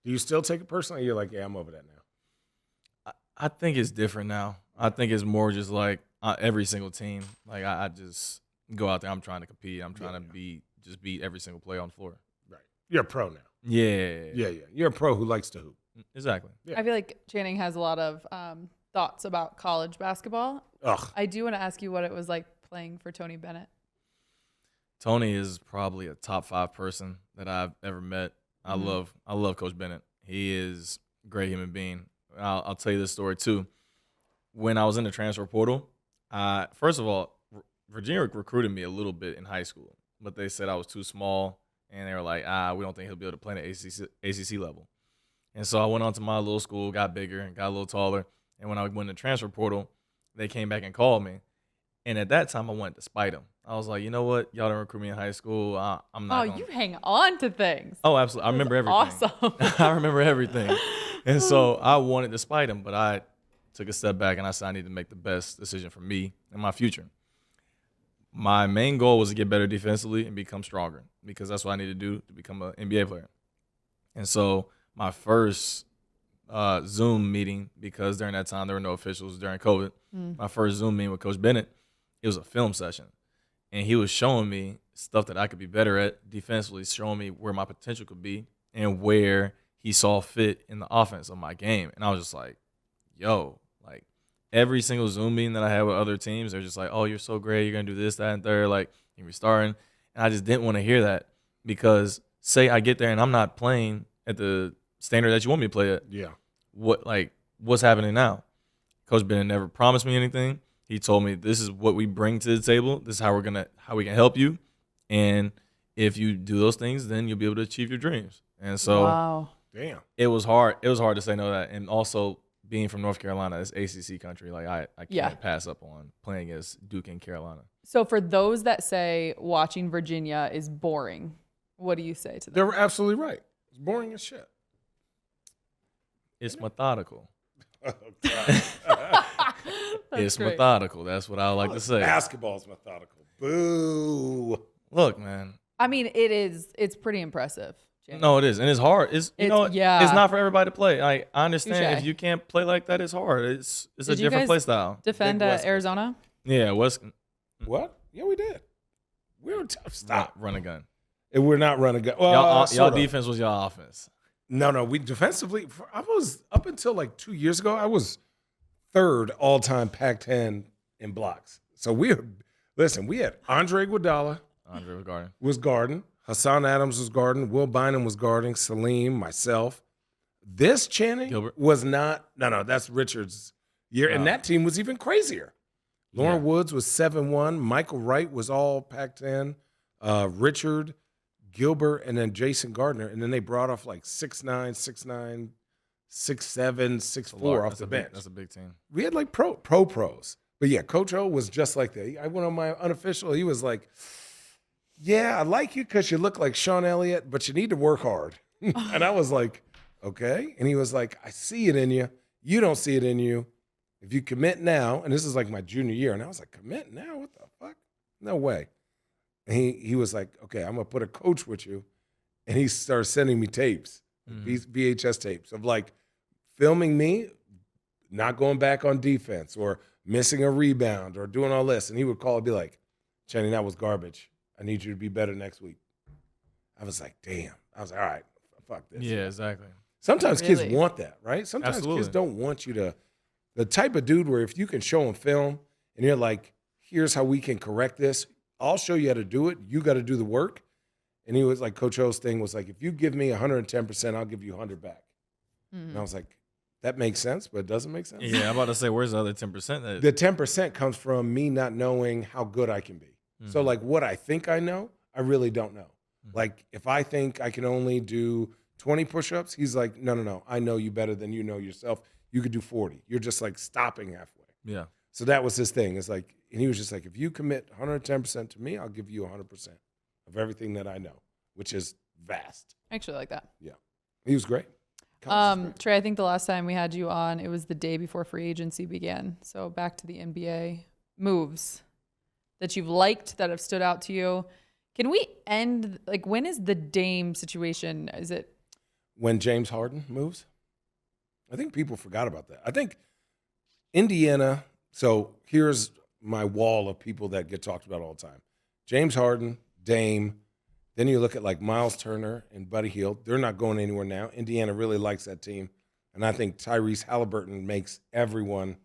Do you still take it personally? Or you're like, yeah, I'm over that now. I think it's different now. I think it's more just like every single team. Like I just go out there. I'm trying to compete. I'm trying to beat every single play on the floor. Right. You're a pro now. Yeah. You're a pro who likes to hoop. Exactly. Yeah. I feel like Channing has a lot of thoughts about college basketball. Ugh. I do want to ask you what it was like playing for Tony Bennett. Tony is probably a top 5 person that I've ever met. I love Coach Bennett. He is a great human being. I'll tell you this story too. When I was in the transfer portal, first of all, Virginia recruited me a little bit in high school, but they said I was too small, and they were like, we don't think he'll be able to play at ACC level. And so I went on to my little school, got bigger, and got a little taller. And when I went in the transfer portal, they came back and called me. And at that time, I wanted to spite them. I was like, you know what? Y'all didn't recruit me in high school. I'm not. You hang on to things. Oh, absolutely. I remember everything. Awesome. I remember everything. And so I wanted to spite him, but I took a step back and I said I need to make the best decision for me and my future. My main goal was to get better defensively and become stronger because that's what I need to do to become an NBA player. And so my first Zoom meeting, because during that time there were no officials during COVID, my first Zoom meeting with Coach Bennett, it was a film session. And he was showing me stuff that I could be better at defensively, showing me where my potential could be and where he saw fit in the offense of my game. And I was just like, yo, like every single Zoom meeting that I had with other teams, they're just like, oh, you're so great. You're going to do this, that, and third. Like, you're starting. And I just didn't want to hear that because say I get there and I'm not playing at the standard that you want me to play at. Yeah. What's happening now? Coach Bennett never promised me anything. He told me, this is what we bring to the table. This is how we can help you. And if you do those things, then you'll be able to achieve your dreams. And so wow. Damn. It was hard. It was hard to say no to that. And also being from North Carolina, it's ACC country. Like I can't pass up on playing against Duke and Carolina. So for those that say watching Virginia is boring, what do you say to them? They're absolutely right. It's boring as shit. It's methodical. Oh, God. It's great. Methodical. That's what I like to say. Basketball's methodical. Boo. Look, man. I mean, it's pretty impressive. James. No, it is. And it's hard. It's not for everybody to play. I understand Touché. if you can't play like that, it's hard. It's a Did you different guys play style. Defend Big West Coast. Arizona? Yeah, What? Yeah, we did. We were tough. Stop. Run a gun. And we're not running gun. Well, Y'all sort of. defense was y'all offense. No. We defensively, I was up until like 2 years ago, I was third all-time Pac-10 in blocks. So we had Andre Iguodala Andre was guarding. was guarding, Hassan Adams was guarding, Will Bynum was guarding, Salim, myself. This Channing Gilbert. was not. No, that's Richard's year, and that team was even crazier. Lauren Woods was 7-1. Michael Wright was all Pac-10. Richard, Gilbert, and then Jason Gardner, and then they brought off like 6'9", 6'9", 6'7", 6'4" off the bench. That's a big team. We had like pros. But yeah, Coach O was just like that. I went on my unofficial. He was like, yeah, I like you because you look like Sean Elliott, but you need to work hard. And I was like, okay. And he was like, I see it in you. You don't see it in you. If you commit now, and this is like my junior year, and I was like, commit now? What the fuck? No way. And he was like, okay, I'm going to put a coach with you. And he started sending me tapes, VHS tapes of like filming me not going back on defense or missing a rebound or doing all this. And he would call and be like, Channing, that was garbage. I need you to be better next week. I was like, damn. I was like, all right, fuck this. Yeah, exactly. Sometimes kids Really? want that, right? Sometimes Absolutely. kids don't want you to. The type of dude where if you can show them film and you're like, here's how we can correct this. I'll show you how to do it. You got to do the work. And he was like, Coach O's thing was like, if you give me 110%, I'll give you 100 back. And I was like, that makes sense, but it doesn't make sense. Yeah, I'm about to say, where's the other 10%? The 10% comes from me not knowing how good I can be. So like what I think I know, I really don't know. Like if I think I can only do 20 push-ups, he's like, no. I know you better than you know yourself. You could do 40. You're just like stopping halfway. Yeah. So that was his thing. It's like, and he was just like, if you commit 110% to me, I'll give you 100% of everything that I know, which is vast. I actually like that. Yeah. He was great. Trey, I think the last time we had you on, it was the day before free agency began. So back to the NBA moves that you've liked, that have stood out to you. Can we end, like, when is the Dame situation? Is it When James Harden moves? I think people forgot about that. I think Indiana, so here's my wall of people that get talked about all the time. James Harden, Dame, then you look at like Miles Turner and Buddy Hield. They're not going anywhere now. Indiana really likes that team. And I think Tyrese Halliburton makes everyone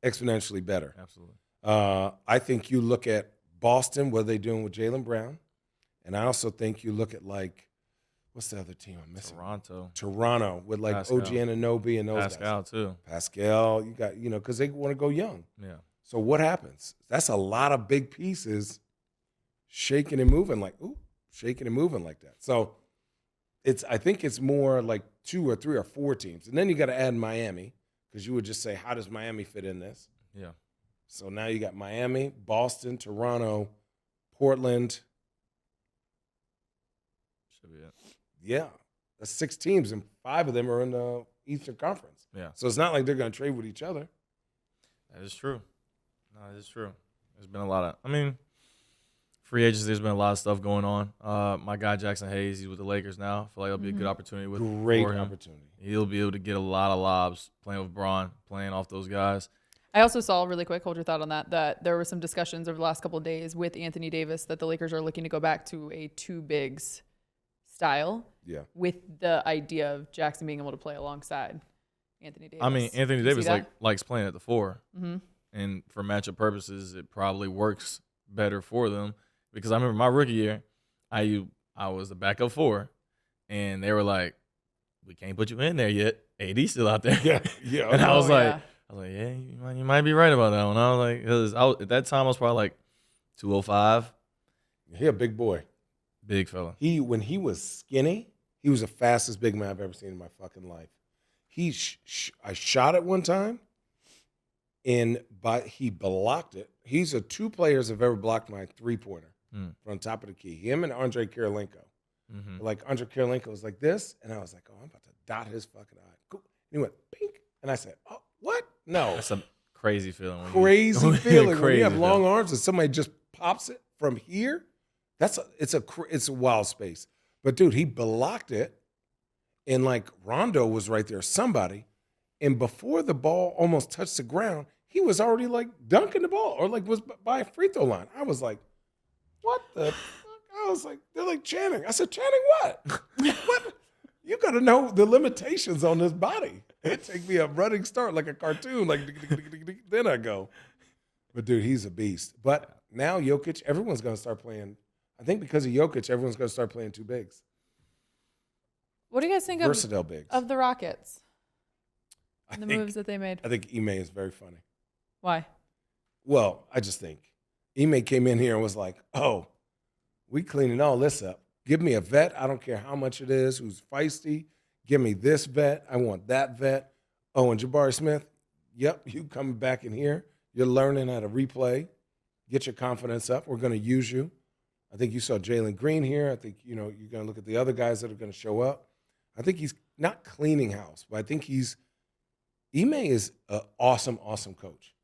exponentially better. Absolutely. I think you look at Boston, what are they doing with Jaylen Brown? And I also think you look at like, what's the other team I'm missing? Toronto with like Pascal. OG Anunoby and those Pascal, guys. too. Pascal, you got, because they want to go young. Yeah. So what happens? That's a lot of big pieces shaking and moving like that. So I think it's more like 2 or 3 or 4 teams. And then you got to add Miami because you would just say, how does Miami fit in this? Yeah. So now you got Miami, Boston, Toronto, Portland. Should be it. Yeah, that's 6 teams, and 5 of them are in the Eastern Conference. Yeah. So it's not like they're going to trade with each other. That is true. No, that is true. There's been a lot of, free agency, there's been a lot of stuff going on. My guy, Jackson Hayes, he's with the Lakers now. I feel like it'll be a good opportunity Great for him. opportunity. He'll be able to get a lot of lobs playing with Braun, playing off those guys. I also saw, really quick, hold your thought on that there were some discussions over the last couple of days with Anthony Davis that the Lakers are looking to go back to a 2 bigs style. Yeah. With the idea of Jackson being able to play alongside Anthony Davis. Anthony Davis likes playing at the 4. Mm-hmm. And for matchup purposes, it probably works better for them. Because I remember my rookie year, I was the backup 4. And they were like, we can't put you in there yet. AD's still out there. Yeah. And I was I was like, yeah, you might be right about that one. I was like, at that time I was probably like 205. He a big boy. Big fella. When he was skinny, he was the fastest big man I've ever seen in my fucking life. I shot it one time, but he blocked it. He's a 2 players have ever blocked my 3-pointer from top of the key. Him and Andre Kirilenko. Mm-hmm. Like Andre Kirilenko was like this, and I was like, oh, I'm about to dot his fucking eye. Cool. And he went pink, and I said, oh, what? No. That's a crazy feeling. Crazy feeling crazy when you have long arms and somebody just pops it from here. It's a wild space. But dude, he blocked it, and like Rondo was right there, somebody, and before the ball almost touched the ground, he was already like dunking the ball or like was by a free throw line. I was like, what the fuck? I was like, they're like chanting. I said, chanting what? What? You got to know the limitations on this body. It take me a running start like a cartoon, like then I go. But dude, he's a beast. But now Jokic, everyone's going to start playing. I think because of Jokic, everyone's going to start playing 2 bigs. What do you guys think Versatile bigs. of the Rockets? And the moves that they made? I think Ime is very funny. Why? Well, I just think Ime came in here and was like, oh, we cleaning all this up. Give me a vet. I don't care how much it is, who's feisty. Give me this vet. I want that vet. Oh, and Jabari Smith, yep, you coming back in here. You're learning how to replay. Get your confidence up. We're going to use you. I think you saw Jalen Green here. I think, you're going to look at the other guys that are going to show up. I think he's not cleaning house, but I think Ime is an awesome, awesome coach.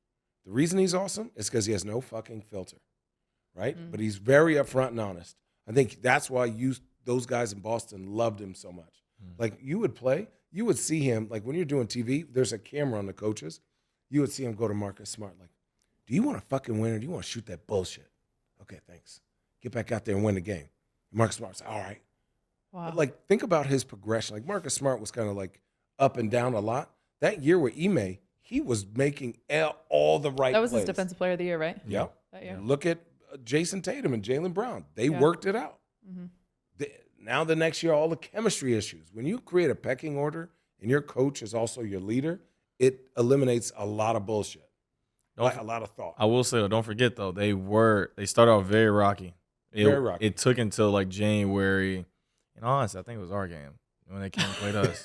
The reason he's awesome is because he has no fucking filter, right? Mm-hmm. But he's very upfront and honest. I think that's why those guys in Boston loved him so much. Mm-hmm. Like you would see him, like when you're doing TV, there's a camera on the coaches. You would see him go to Marcus Smart like, do you want to fucking win or do you want to shoot that bullshit? Okay, thanks. Get back out there and win the game. Marcus Smart's all right. Wow. But like, think about his progression. Like Marcus Smart was kind of like up and down a lot. That year with Ime, he was making all the right plays. That was his defensive player of the year, right? Yep. That year. Look at Jason Tatum and Jaylen Brown. They worked it out. Mm-hmm. Now the next year, all the chemistry issues. When you create a pecking order and your coach is also your leader, it eliminates a lot of bullshit. A lot of thought. I will say, though, don't forget, though, they started off very rocky. Very rocky. It took until like January. And honestly, I think it was our game when they came and played us.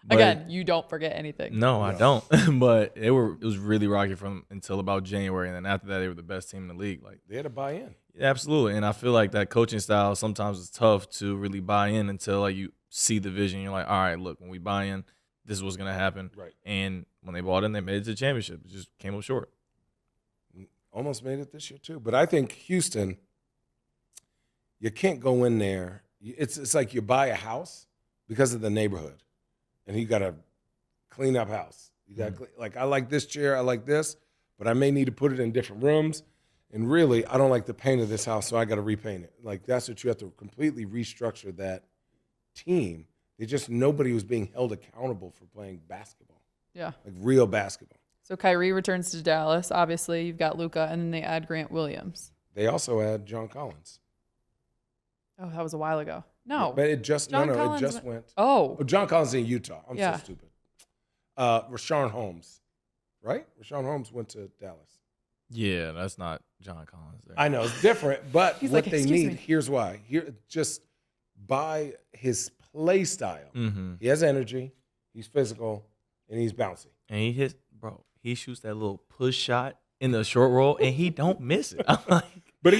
Again, you don't forget anything. No, I don't. But it was really rocky until about January, and then after that, they were the best team in the league. Like they had to buy in. Yeah, absolutely, and I feel like that coaching style sometimes is tough to really buy in until like you see the vision. You're like, all right, look, when we buy in, this is what's gonna happen. Right. And when they bought in, they made it to the championship. It just came up short. Almost made it this year too. But I think Houston, you can't go in there. It's like you buy a house because of the neighborhood. And you got to clean up house. You got like, I like this chair, I like this, but I may need to put it in different rooms. And really, I don't like the paint of this house, so I got to repaint it. Like that's what you have to completely restructure that team. Nobody was being held accountable for playing basketball. Yeah, like real basketball. So Kyrie returns to Dallas. Obviously, you've got Luka, and then they add Grant Williams. They also add John Collins. Oh, that was a while ago. No, yeah, but it just went. Oh, John Collins in Utah. I'm so stupid. Rashawn Holmes, right? Rashawn Holmes went to Dallas. Yeah, that's not John Collins there. I know it's different, but He's what like, they need. me. Here's why. Just by his play style. Mm-hmm. He has energy. He's physical, and he's bouncy. And he shoots that little push shot in the short roll, and he don't miss it. I'm like. But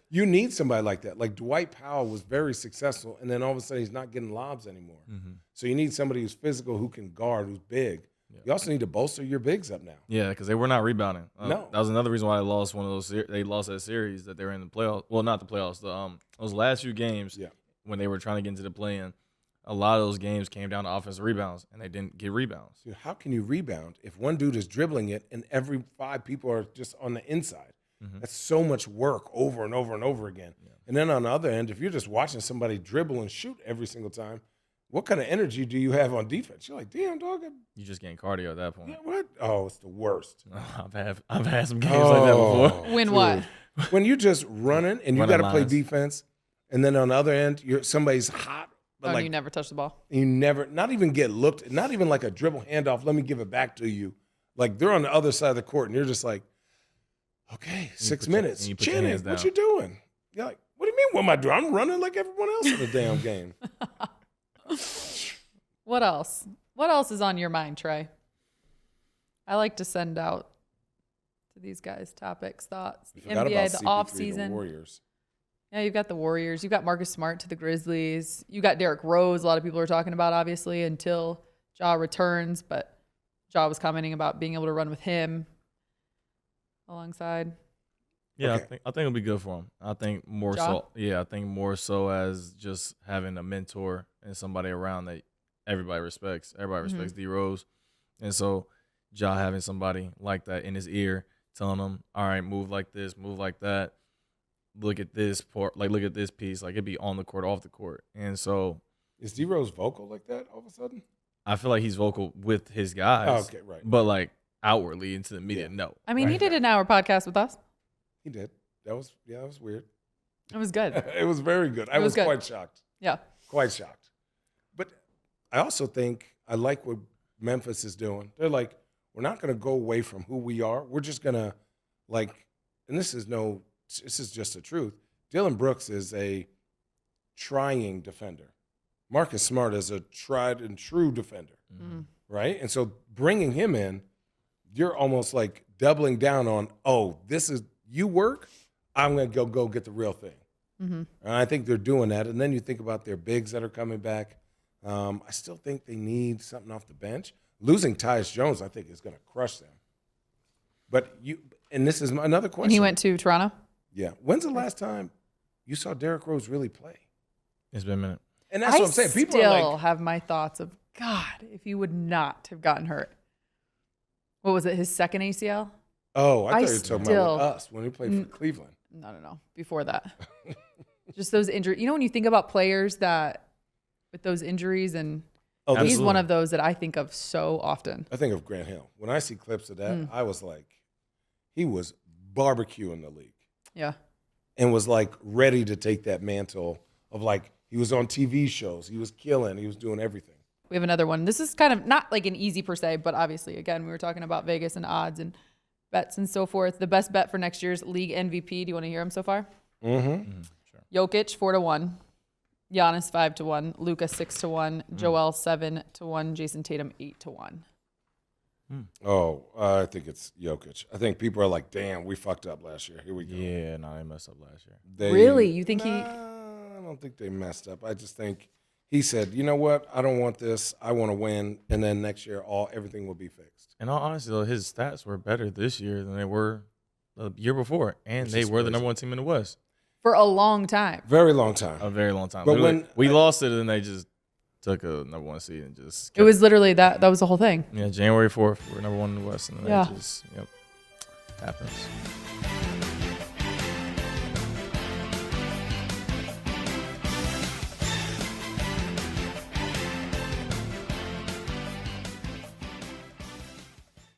you need somebody like that. Like Dwight Powell was very successful, and then all of a sudden he's not getting lobs anymore. Mm-hmm. So you need somebody who's physical, who can guard, who's big. Yeah. You also need to bolster your bigs up now. Yeah, because they were not rebounding. No. That was another reason why they lost one of those. They lost that series that they were in the playoffs. Well, not the playoffs. Those last few games when they were trying to get into the play-in, a lot of those games came down to offensive rebounds, and they didn't get rebounds. So how can you rebound if one dude is dribbling it and every 5 people are just on the inside? Mm-hmm. That's so much work over and over and over again. Yeah. And then on the other end, if you're just watching somebody dribble and shoot every single time, what kind of energy do you have on defense? You're like, damn, dog. You're just getting cardio at that point. Yeah, what? Oh, it's the worst. I've had some games like that before. When dude. What? When you're just running and you got to play defense, and then on the other end, somebody's hot. But you never touch the ball. You never, not even get looked, not even like a dribble handoff. Let me give it back to you. Like they're on the other side of the court, and you're just like, okay, 6 minutes. Channing, what you doing? You're like, what do you mean? What am I doing? I'm running like everyone else in the damn game. What else? What else is on your mind, Trey? I like to send out to these guys topics, thoughts. The NBA, the offseason. Warriors. Yeah, you've got the Warriors. You've got Marcus Smart to the Grizzlies. You got Derrick Rose. A lot of people are talking about, obviously, until Ja returns. But Ja was commenting about being able to run with him alongside. Yeah, Okay. I think it'll be good for him. I think more Ja? so. Yeah, I think more so as just having a mentor and somebody around that everybody respects. Everybody respects D Rose, and so Ja having somebody like that in his ear, telling him, "All right, move like this, move like that. Look at this part. Like look at this piece. Like it'd be on the court, off the court." And so Is D Rose vocal like that all of a sudden? I feel like he's vocal with his guys. Oh, okay, right. But like outwardly into the media, Yeah. no. I mean, he did an hour podcast with us. He did. That was weird. It was good. It was very good. I was good. quite shocked. Yeah. Quite shocked. But I also think I like what Memphis is doing. They're like, we're not going to go away from who we are. We're just going to and this is just the truth. Dylan Brooks is a trying defender. Marcus Smart is a tried and true defender, right? And so bringing him in, you're almost like doubling down on, this is you work, I'm going to go get the real thing. And I think they're doing that. And then you think about their bigs that are coming back. I still think they need something off the bench. Losing Tyus Jones, I think, is going to crush them. But and this is another question. And he went to Toronto? Yeah. When's the last time you saw Derrick Rose really play? It's been a minute. And that's what I'm saying. People still are like, have my thoughts of, God, if he would not have gotten hurt. What was it, his second ACL? oh, I thought you were talking still- about with us when we played for Cleveland. No. Before that. Just those injuries. You know, when you think about players that with those injuries, and Oh, he's Absolutely. one of those that I think of so often. I think of Grant Hill. When I see clips of that, I was like, he was barbecuing the league Yeah. and was like ready to take that mantle of like, he was on TV shows. He was killing. He was doing everything. We have another one. This is kind of not like an easy per se, but obviously, again, we were talking about Vegas and odds and bets and so forth. The best bet for next year's league MVP. Do you want to hear them so far? Mm-hmm. Sure. Jokic 4-1, Giannis 5-1, Luka 6-1, Joel 7-1, Jason Tatum 8-1. Oh, I think it's Jokic. I think people are like, damn, we fucked up last year. Here we go. Yeah, no, they messed up last year. Really? You think he? I don't think they messed up. I just think he said, you know what? I don't want this. I want to win. And then next year, everything will be fixed. In all honesty, though, his stats were better this year than they were the year before, and Which they is were the crazy. number one team in the West For a long time. Very long time. a very long time. But Literally, when- we lost it, and they just took a number one seed and just. It was literally that. That was the whole thing. Yeah, January 4th, we're number one in the West, and then Yeah. it just happens.